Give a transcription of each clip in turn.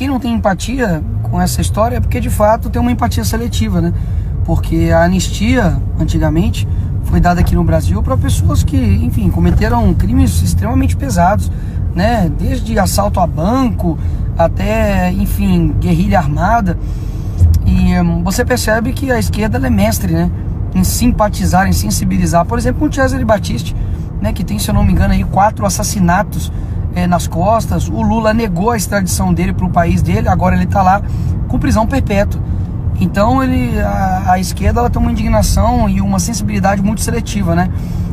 quem não tem empatia com essa história é porque de fato tem uma empatia seletiva, né? Porque a anistia, antigamente, foi dada aqui no Brasil para pessoas que, enfim, cometeram crimes extremamente pesados, né? Desde assalto a banco até, enfim, guerrilha armada. E você percebe que a esquerda ela é mestre, né? Em simpatizar, em sensibilizar. Por exemplo, com o Cesare Battisti, né? Que tem, se eu não me engano, aí 4 assassinatos nas costas. O Lula negou a extradição dele para o país dele, agora ele está lá com prisão perpétua. Então a esquerda ela tem uma indignação e uma sensibilidade muito seletiva, né?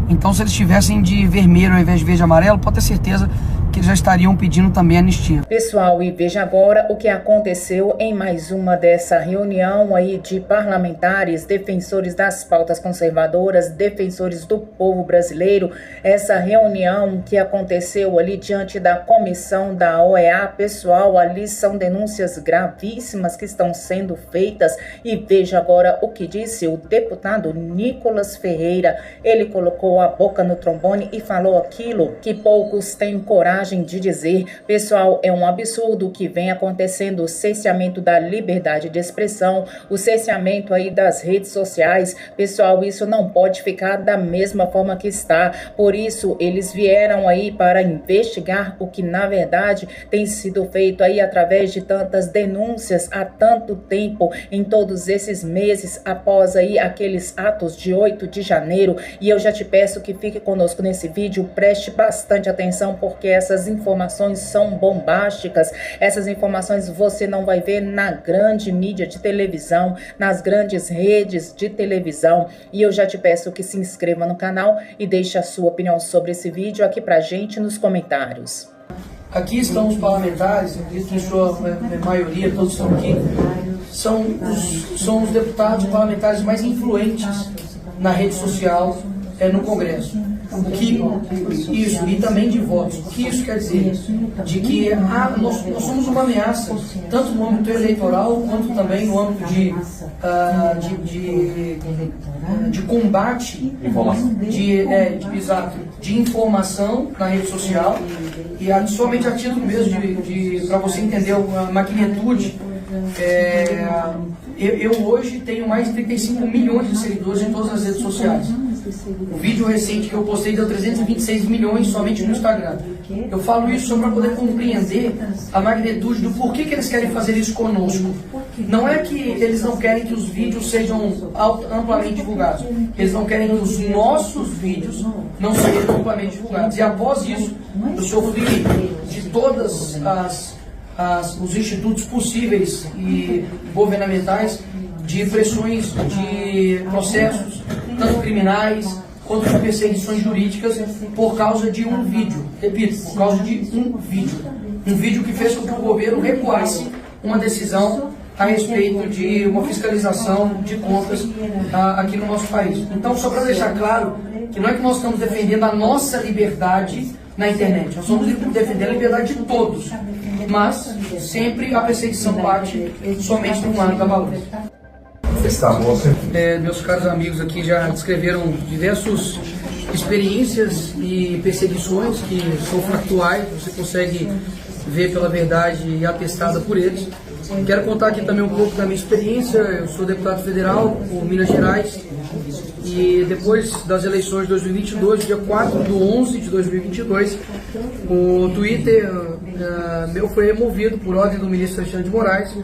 Então se eles estivessem de vermelho ao invés de verde e amarelo, pode ter certeza que eles já estariam pedindo também anistia. Pessoal, e veja agora o que aconteceu em mais uma dessa reunião aí de parlamentares, defensores das pautas conservadoras, defensores do povo brasileiro. Essa reunião que aconteceu ali diante da comissão da OEA, pessoal, ali são denúncias gravíssimas que estão sendo feitas. E veja agora o que disse o deputado Nicolas Ferreira. Ele colocou a boca no trombone e falou aquilo que poucos têm coragem de dizer. Pessoal, é um absurdo o que vem acontecendo, o cerceamento da liberdade de expressão, o cerceamento aí das redes sociais. Pessoal, isso não pode ficar da mesma forma que está. Por isso, eles vieram aí para investigar o que na verdade tem sido feito aí através de tantas denúncias há tanto tempo, em todos esses meses após aí aqueles atos de 8 de janeiro. E eu já te peço que fique conosco nesse vídeo, preste bastante atenção, porque essas informações são bombásticas. Essas informações você não vai ver na grande mídia de televisão, nas grandes redes de televisão. E eu já te peço que se inscreva no canal e deixe a sua opinião sobre esse vídeo aqui pra gente nos comentários. Aqui estão os parlamentares, em sua maioria, todos estão aqui, são os deputados parlamentares mais influentes na rede social, no Congresso. Isso, e também de votos. O que isso quer dizer? De que nós somos uma ameaça, tanto no âmbito eleitoral, quanto também no âmbito de combate, de informação na rede social. E somente a título mesmo, para você entender a magnitude, eu hoje tenho mais de 35 milhões de seguidores em todas as redes sociais. O vídeo recente que eu postei deu 326 milhões somente no Instagram. Eu falo isso só para poder compreender a magnitude do porquê que eles querem fazer isso conosco. Não é que eles não querem que os vídeos sejam amplamente divulgados. Eles não querem que os nossos vídeos não sejam amplamente divulgados. E após isso, eu sofri de todas os institutos possíveis e governamentais de pressões, de processos, tanto criminais quanto de perseguições jurídicas, por causa de um vídeo. Repito, por causa de um vídeo. Um vídeo que fez com que o governo recuasse uma decisão a respeito de uma fiscalização de contas aqui no nosso país. Então, só para deixar claro que não é que nós estamos defendendo a nossa liberdade na internet, nós estamos defendendo a liberdade de todos, mas sempre a perseguição parte somente de um lado da balança. Meus caros amigos aqui já descreveram diversas experiências e perseguições que são factuais, você consegue ver pela verdade e atestada por eles. Quero contar aqui também um pouco da minha experiência. Eu sou deputado federal por Minas Gerais e depois das eleições de 2022, dia 4/11/2022, o Twitter meu foi removido por ordem do ministro Alexandre de Moraes.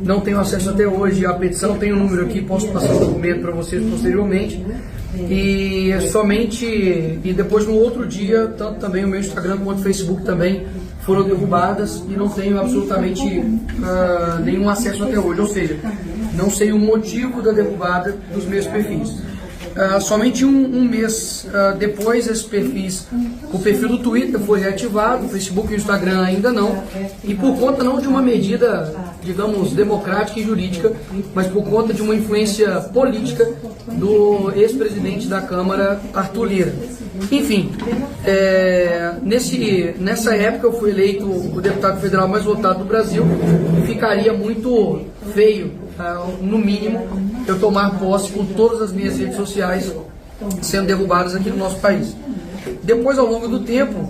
Não tenho acesso até hoje à petição, tenho o número aqui, posso passar o documento para vocês posteriormente. E depois no outro dia, tanto também o meu Instagram quanto o Facebook também foram derrubadas e não tenho absolutamente nenhum acesso até hoje, ou seja, não sei o motivo da derrubada dos meus perfis. Somente um mês depois, esses perfis, o perfil do Twitter foi reativado, o Facebook e o Instagram ainda não, e por conta não de uma medida, digamos, democrática e jurídica, mas por conta de uma influência política do ex-presidente da Câmara, Arthur Lira. Enfim, nessa época eu fui eleito o deputado federal mais votado do Brasil e ficaria muito feio, no mínimo, eu tomar posse com todas as minhas redes sociais sendo derrubadas aqui no nosso país. Depois, ao longo do tempo,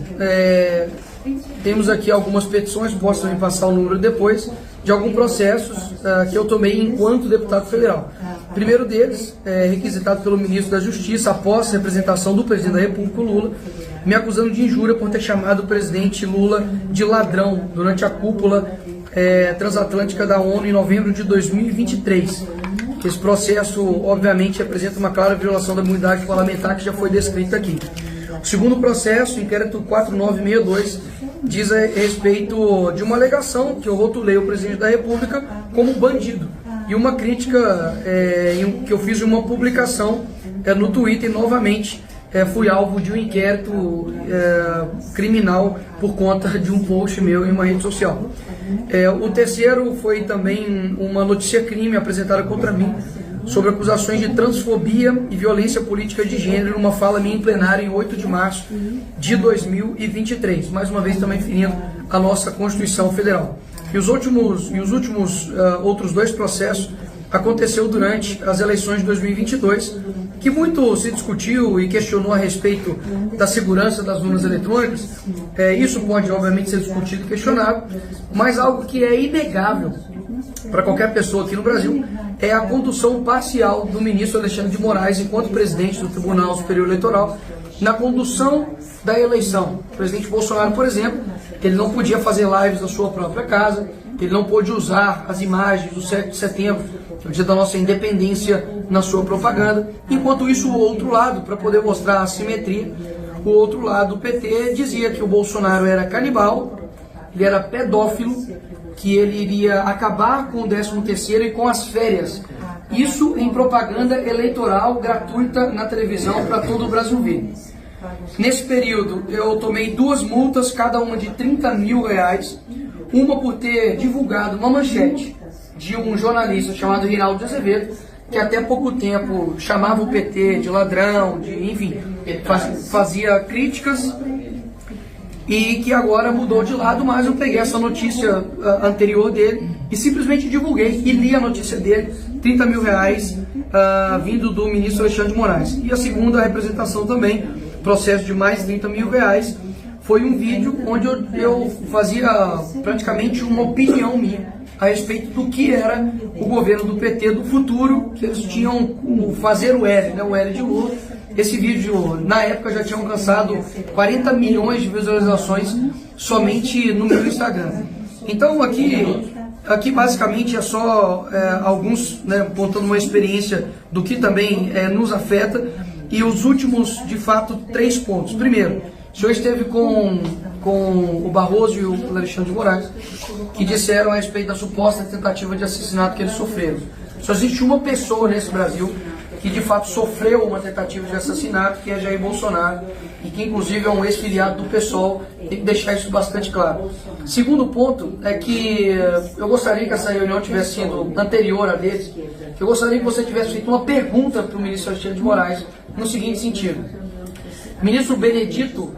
temos aqui algumas petições, posso também passar o número depois, de alguns processos que eu tomei enquanto deputado federal. O primeiro deles é requisitado pelo ministro da Justiça após a representação do presidente da República, Lula, me acusando de injúria por ter chamado o presidente Lula de ladrão durante a cúpula transatlântica da ONU em novembro de 2023. Esse processo, obviamente, representa uma clara violação da imunidade parlamentar que já foi descrita aqui. O segundo processo, inquérito 4962, diz a respeito de uma alegação que eu rotulei o presidente da República como bandido. E uma crítica que eu fiz em uma publicação no Twitter, novamente, fui alvo de um inquérito criminal por conta de um post meu em uma rede social. O terceiro foi também uma notícia-crime apresentada contra mim sobre acusações de transfobia e violência política de gênero numa fala minha em plenário em 8 de março de 2023. Mais uma vez também ferindo a nossa Constituição Federal. E os últimos outros dois processos aconteceu durante as eleições de 2022, que muito se discutiu e questionou a respeito da segurança das urnas eletrônicas. Isso pode, obviamente, ser discutido e questionado, mas algo que é inegável para qualquer pessoa aqui no Brasil é a condução parcial do ministro Alexandre de Moraes, enquanto presidente do Tribunal Superior Eleitoral, na condução da eleição. O presidente Bolsonaro, por exemplo, ele não podia fazer lives na sua própria casa, ele não pôde usar as imagens do 7 de setembro, que é o dia da nossa independência, na sua propaganda. Enquanto isso, o outro lado, para poder mostrar a assimetria, o outro lado, o PT, dizia que o Bolsonaro era canibal, ele era pedófilo, que ele iria acabar com o 13º e com as férias. Isso em propaganda eleitoral gratuita na televisão para todo o Brasil ver. Nesse período, eu tomei 2 multas, cada uma de R$30 mil, uma por ter divulgado uma manchete de um jornalista chamado Reinaldo de Azevedo, que até pouco tempo chamava o PT de ladrão, enfim, fazia críticas, e que agora mudou de lado, mas eu peguei essa notícia anterior dele e simplesmente divulguei e li a notícia dele, R$30 mil vindo do ministro Alexandre de Moraes. E a segunda representação também, processo de mais R$30 mil, foi um vídeo onde eu fazia praticamente uma opinião minha a respeito do que era o governo do PT do futuro, que eles tinham fazer o L, né, o L de Lula. Esse vídeo, na época, já tinha alcançado 40 milhões de visualizações somente no meu Instagram. Então, aqui basicamente é só alguns, né, contando uma experiência do que também nos afeta, e os últimos, de fato, 3 pontos. Primeiro, o senhor esteve com o Barroso e o Alexandre de Moraes, que disseram a respeito da suposta tentativa de assassinato que eles sofreram. Só existe uma pessoa nesse Brasil que de fato sofreu uma tentativa de assassinato, que é Jair Bolsonaro, e que inclusive é um ex-filiado do PSOL. Tem que deixar isso bastante claro. Segundo ponto é que eu gostaria que essa reunião tivesse sido anterior a deles, que eu gostaria que você tivesse feito uma pergunta para o ministro Alexandre de Moraes, no seguinte sentido: ministro Benedito,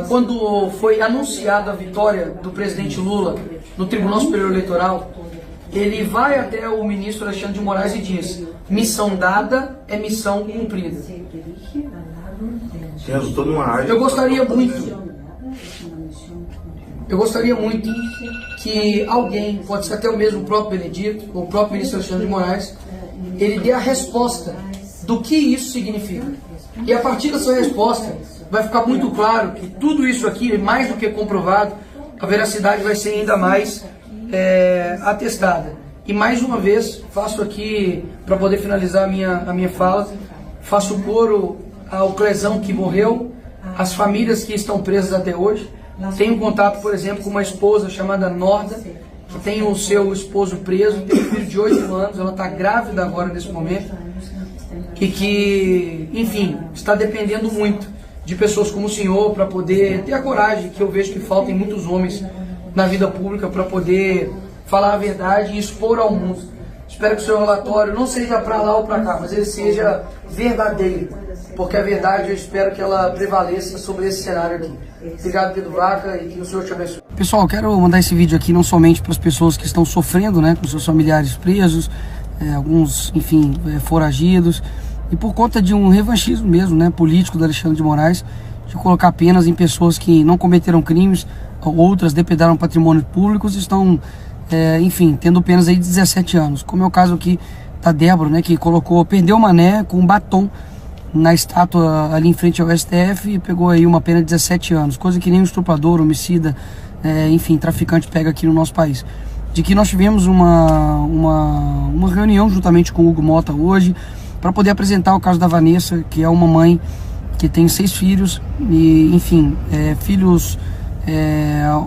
quando foi anunciada a vitória do presidente Lula no Tribunal Superior Eleitoral, ele vai até o ministro Alexandre de Moraes e diz: missão dada é missão cumprida. Eu gostaria muito que alguém, pode ser até o mesmo próprio Benedito, ou o próprio ministro Alexandre de Moraes, ele dê a resposta do que isso significa. E a partir dessa resposta, vai ficar muito claro que tudo isso aqui, mais do que comprovado, a veracidade vai ser ainda mais atestada. E mais uma vez, faço aqui, para poder finalizar a minha fala, faço coro ao Clezão que morreu, às famílias que estão presas até hoje. Tenho contato, por exemplo, com uma esposa chamada Norda, que tem o seu esposo preso, tem um filho de 8 anos, ela está grávida agora nesse momento, e que, enfim, está dependendo muito de pessoas como o senhor para poder ter a coragem que eu vejo que falta em muitos homens na vida pública para poder falar a verdade e expor ao mundo. Espero que o seu relatório não seja para lá ou para cá, mas ele seja verdadeiro, porque a verdade eu espero que ela prevaleça sobre esse cenário aqui. Obrigado, Pedro Vaca, e que o Senhor te abençoe. Pessoal, quero mandar esse vídeo aqui não somente para as pessoas que estão sofrendo, né, com seus familiares presos, alguns, enfim, foragidos, e por conta de um revanchismo mesmo, né, político do Alexandre de Moraes, de colocar apenas em pessoas que não cometeram crimes, outras depredaram patrimônios públicos e estão, enfim, tendo penas aí de 17 anos. Como é o caso aqui da Débora, né, que perdeu o mané com um batom na estátua ali em frente ao STF e pegou aí uma pena de 17 anos, coisa que nem um estuprador, homicida, enfim, traficante pega aqui no nosso país. De que nós tivemos uma reunião juntamente com o Hugo Motta hoje para poder apresentar o caso da Vanessa, que é uma mãe que tem 6 filhos e, enfim, filhos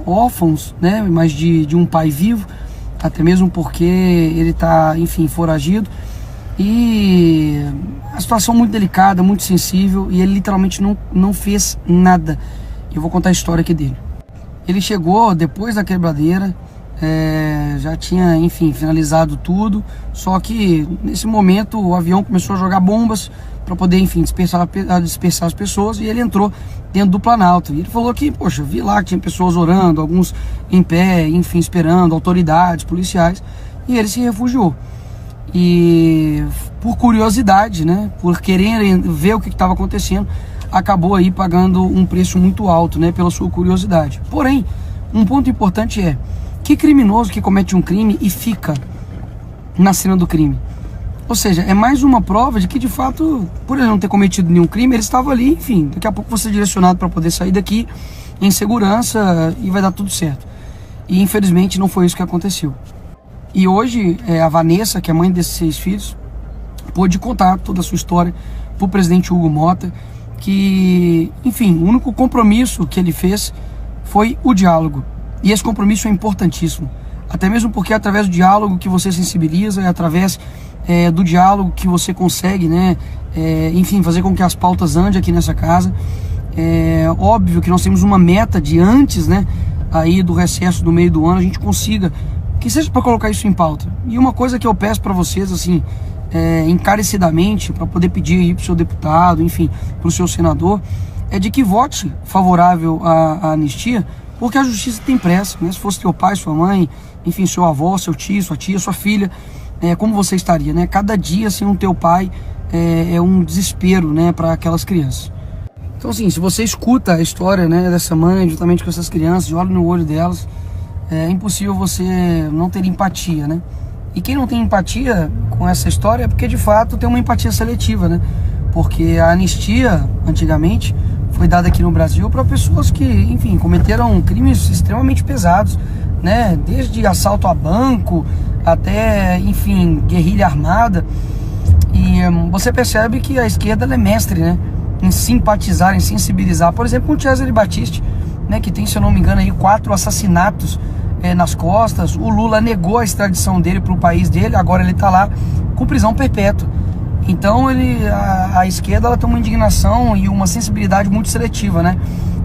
órfãos, né, mas de um pai vivo, até mesmo porque ele está, enfim, foragido. E a situação muito delicada, muito sensível, e ele literalmente não fez nada. Eu vou contar a história aqui dele. Ele chegou depois da quebradeira, já tinha, enfim, finalizado tudo, só que nesse momento o avião começou a jogar bombas para poder, enfim, dispersar as pessoas, e ele entrou dentro do Planalto. E ele falou que, poxa, vi lá que tinha pessoas orando, alguns em pé, enfim, esperando, autoridades, policiais, e ele se refugiou. E por curiosidade, né, por querer ver o que estava acontecendo, acabou aí pagando um preço muito alto, né, pela sua curiosidade. Porém, um ponto importante é que criminoso que comete um crime e fica na cena do crime. Ou seja, é mais uma prova de que, de fato, por ele não ter cometido nenhum crime, ele estava ali, enfim, daqui a pouco você é direcionado para poder sair daqui em segurança e vai dar tudo certo. E infelizmente não foi isso que aconteceu. E hoje a Vanessa, que é mãe desses 6 filhos, pôde contar toda a sua história para o presidente Hugo Motta, que, enfim, o único compromisso que ele fez foi o diálogo. E esse compromisso é importantíssimo, até mesmo porque é através do diálogo que você sensibiliza, é através do diálogo que você consegue, né, enfim, fazer com que as pautas andem aqui nessa casa. É óbvio que nós temos uma meta de antes, né, aí do recesso do meio do ano, a gente consiga, que seja para colocar isso em pauta. E uma coisa que eu peço para vocês, assim, encarecidamente, para poder pedir aí para o seu deputado, enfim, para o seu senador, é de que vote favorável à anistia, porque a justiça tem pressa, né? Se fosse teu pai, sua mãe, enfim, seu avô, seu tio, sua tia, sua filha, como você estaria, né? Cada dia sem um teu pai é um desespero, né, para aquelas crianças. Então, assim, se você escuta a história, né, dessa mãe, juntamente com essas crianças, olha no olho delas, é impossível você não ter empatia, né? E quem não tem empatia com essa história é porque, de fato, tem uma empatia seletiva, né? Porque a anistia, antigamente, foi dada aqui no Brasil para pessoas que, enfim, cometeram crimes extremamente pesados, né? Desde assalto a banco até, enfim, guerrilha armada. E você percebe que a esquerda ela é mestre, né, em simpatizar, em sensibilizar. Por exemplo, com o Cesare Battisti, né, que tem, se eu não me engano, aí 4 assassinatos nas costas. O Lula negou a extradição dele para o país dele, agora ele está lá com prisão perpétua. Então a esquerda ela tem uma indignação e uma sensibilidade muito seletiva, né?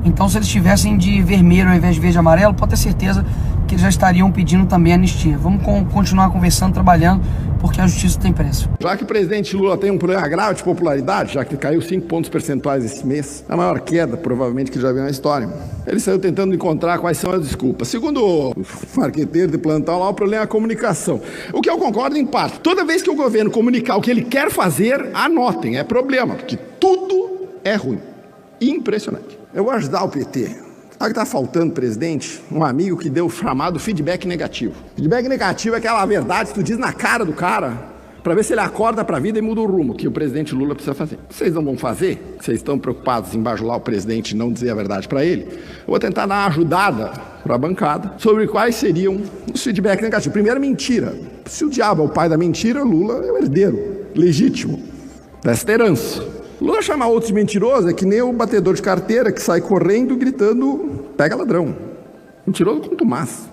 Então, se eles estivessem de vermelho ao invés de verde e amarelo, pode ter certeza que eles já estariam pedindo também anistia. Vamos continuar conversando, trabalhando, porque a justiça tem pressa. Já que o presidente Lula tem um problema grave de popularidade, já que caiu 5 pontos percentuais esse mês, a maior queda, provavelmente, que já viu na história, ele saiu tentando encontrar quais são as desculpas. Segundo o marqueteiro de plantão lá, o problema é a comunicação. O que eu concordo em parte. Toda vez que o governo comunicar o que ele quer fazer, anotem, é problema, porque tudo é ruim. Impressionante. Eu vou ajudar o PT. Sabe o que está faltando, presidente? Um amigo que deu o chamado feedback negativo. Feedback negativo é aquela verdade que tu diz na cara do cara para ver se ele acorda para a vida e muda o rumo, que o presidente Lula precisa fazer. Vocês não vão fazer? Vocês estão preocupados em bajular o presidente e não dizer a verdade para ele? Eu vou tentar dar uma ajudada para a bancada sobre quais seriam os feedback negativos. Primeiro, mentira. Se o diabo é o pai da mentira, Lula é o herdeiro legítimo desta herança. Lula chamar outros de mentiroso é que nem o batedor de carteira que sai correndo gritando, pega ladrão. Mentiroso com Tomás.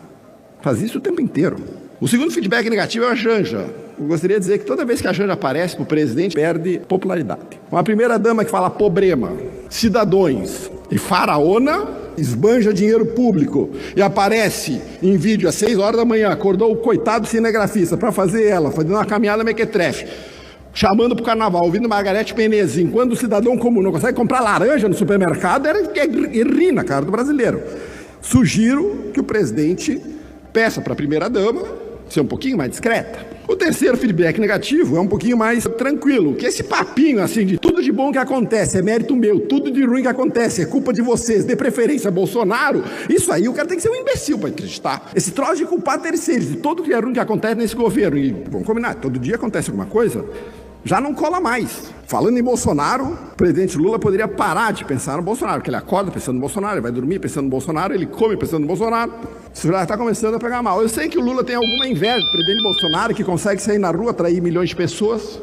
Faz isso o tempo inteiro. O segundo feedback negativo é a Janja. Eu gostaria de dizer que toda vez que a Janja aparece para o presidente, perde popularidade. Uma primeira dama que fala problema, cidadãos e faraona, esbanja dinheiro público e aparece em vídeo às 6 horas da manhã, acordou o coitado cinegrafista para fazer ela, fazendo uma caminhada mequetrefe, chamando para o carnaval, ouvindo Margarete Penezin, quando o cidadão comum não consegue comprar laranja no supermercado, ri na cara do brasileiro. Sugiro que o presidente peça para a primeira-dama ser um pouquinho mais discreta. O terceiro feedback negativo é um pouquinho mais tranquilo, que esse papinho assim de tudo de bom que acontece é mérito meu, tudo de ruim que acontece é culpa de vocês, de preferência Bolsonaro, isso aí o cara tem que ser um imbecil para acreditar. Esse troço de culpar terceiros de tudo que é ruim que acontece nesse governo, e vamos combinar, todo dia acontece alguma coisa, já não cola mais. Falando em Bolsonaro, o presidente Lula poderia parar de pensar no Bolsonaro, porque ele acorda pensando no Bolsonaro, ele vai dormir pensando no Bolsonaro, ele come pensando no Bolsonaro. Isso já está começando a pegar mal. Eu sei que o Lula tem alguma inveja do presidente Bolsonaro, que consegue sair na rua, atrair milhões de pessoas,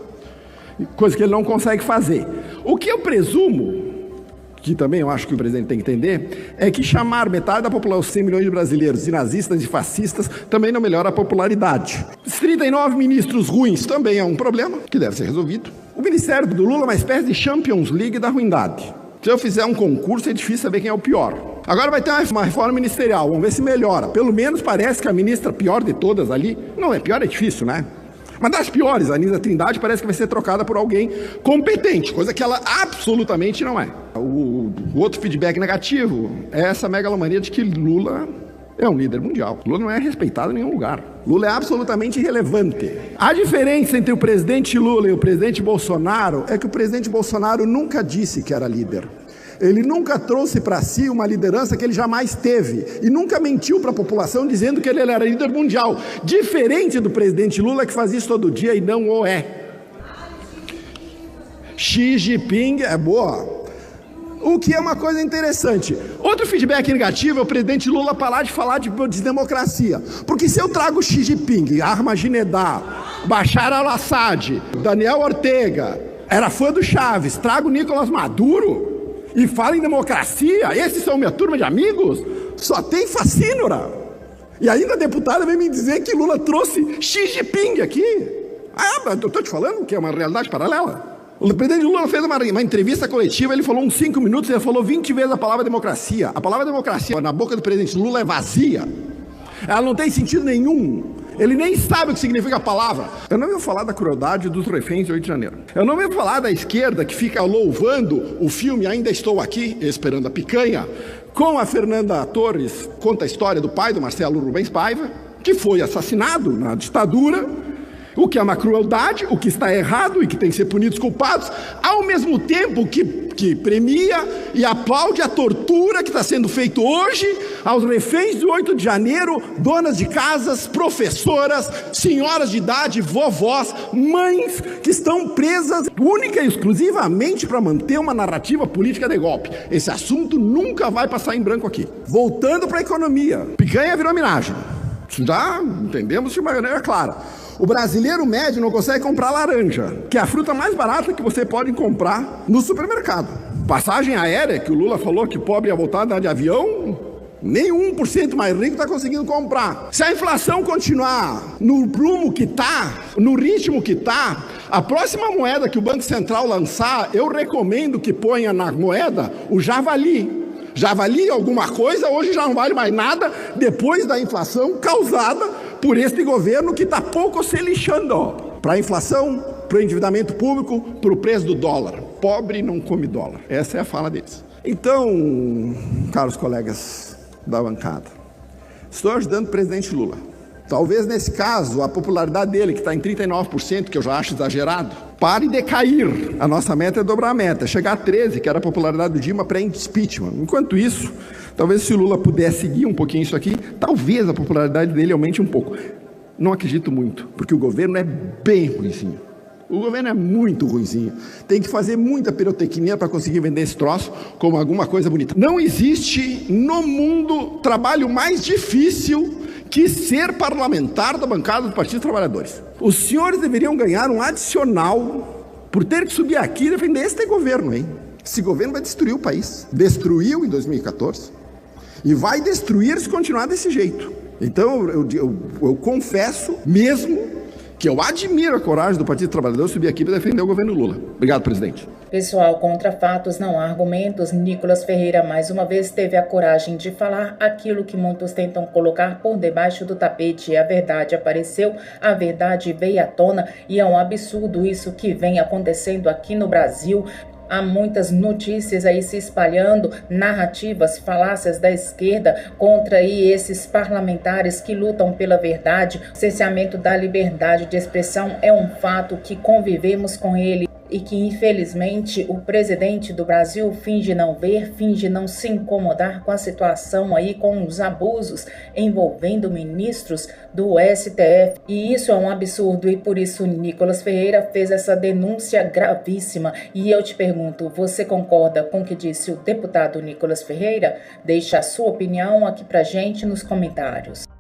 coisa que ele não consegue fazer. O que eu presumo, que também eu acho que o presidente tem que entender, é que chamar metade da população, 100 milhões de brasileiros, de nazistas e fascistas, também não melhora a popularidade. Os 39 ministros ruins também é um problema, que deve ser resolvido. O ministério do Lula é uma espécie de Champions League da ruindade. Se eu fizer um concurso, é difícil saber quem é o pior. Agora vai ter uma reforma ministerial, vamos ver se melhora. Pelo menos parece que a ministra pior de todas ali, não é pior, é difícil, né? Mas das piores, a Anísia Trindade parece que vai ser trocada por alguém competente, coisa que ela absolutamente não é. O outro feedback negativo é essa megalomania de que Lula é um líder mundial. Lula não é respeitado em nenhum lugar. Lula é absolutamente irrelevante. A diferença entre o presidente Lula e o presidente Bolsonaro é que o presidente Bolsonaro nunca disse que era líder. Ele nunca trouxe para si uma liderança que ele jamais teve e nunca mentiu para a população dizendo que ele era líder mundial, diferente do presidente Lula, que faz isso todo dia e não o é. Xi Jinping é boa. O que é uma coisa interessante. Outro feedback negativo é o presidente Lula parar de falar de democracia. Porque se eu trago Xi Jinping, Ahmadinejad, Bashar al-Assad, Daniel Ortega, era fã do Chaves, trago Nicolás Maduro e fala em democracia, esses são minha turma de amigos, só tem facínora. E ainda a deputada vem me dizer que Lula trouxe Xi Jinping aqui. Eu estou te falando que é uma realidade paralela. O presidente Lula fez uma entrevista coletiva, ele falou uns 5 minutos, ele falou 20 vezes a palavra democracia. A palavra democracia na boca do presidente Lula é vazia. Ela não tem sentido nenhum. Ele nem sabe o que significa a palavra. Eu não ia falar da crueldade dos reféns de 8 de janeiro. Eu não ia falar da esquerda que fica louvando o filme Ainda Estou Aqui, Esperando a Picanha, com a Fernanda Torres, conta a história do pai do Marcelo Rubens Paiva, que foi assassinado na ditadura, o que é uma crueldade, o que está errado e que tem que ser punidos culpados, ao mesmo tempo que premia e aplaude a tortura que está sendo feita hoje aos reféns de 8 de janeiro, donas de casas, professoras, senhoras de idade, vovós, mães que estão presas única e exclusivamente para manter uma narrativa política de golpe. Esse assunto nunca vai passar em branco aqui. Voltando para a economia, picanha virou homenagem. Já entendemos de maneira clara. O brasileiro médio não consegue comprar laranja, que é a fruta mais barata que você pode comprar no supermercado. Passagem aérea, que o Lula falou que pobre ia voltar a andar de avião, nem 1% mais rico está conseguindo comprar. Se a inflação continuar no rumo que está, no ritmo que está, a próxima moeda que o Banco Central lançar, eu recomendo que ponha na moeda o javali. Já valia alguma coisa, hoje já não vale mais nada, depois da inflação causada por este governo que está pouco se lixando para a inflação, para o endividamento público, para o preço do dólar. Pobre não come dólar. Essa é a fala deles. Então, caros colegas da bancada, estou ajudando o presidente Lula. Talvez nesse caso a popularidade dele, que está em 39%, que eu já acho exagerado, pare de cair. A nossa meta é dobrar a meta, chegar a 13%, que era a popularidade do Dilma pré-impeachment. Enquanto isso, talvez se o Lula puder seguir um pouquinho isso aqui, talvez a popularidade dele aumente um pouco. Não acredito muito, porque o governo é bem ruinzinho. O governo é muito ruinzinho. Tem que fazer muita pirotecnia para conseguir vender esse troço como alguma coisa bonita. Não existe no mundo trabalho mais difícil que ser parlamentar da bancada do Partido dos Trabalhadores. Os senhores deveriam ganhar um adicional por ter que subir aqui e defender este governo, hein? Esse governo vai destruir o país. Destruiu em 2014 e vai destruir se continuar desse jeito. Então, eu confesso mesmo que eu admiro a coragem do Partido dos Trabalhadores subir aqui para defender o governo Lula. Obrigado, presidente. Pessoal, contra fatos não há argumentos. Nicolas Ferreira mais uma vez teve a coragem de falar aquilo que muitos tentam colocar por debaixo do tapete. A verdade apareceu, a verdade veio à tona e é um absurdo isso que vem acontecendo aqui no Brasil. há muitas notícias aí se espalhando, narrativas, falácias da esquerda contra aí esses parlamentares que lutam pela verdade. O cerceamento da liberdade de expressão é um fato que convivemos com ele e que, infelizmente, o presidente do Brasil finge não ver, finge não se incomodar com a situação aí, com os abusos envolvendo ministros do STF. E isso é um absurdo e por isso Nicolas Ferreira fez essa denúncia gravíssima. E eu te pergunto, você concorda com o que disse o deputado Nicolas Ferreira? Deixa a sua opinião aqui pra gente nos comentários.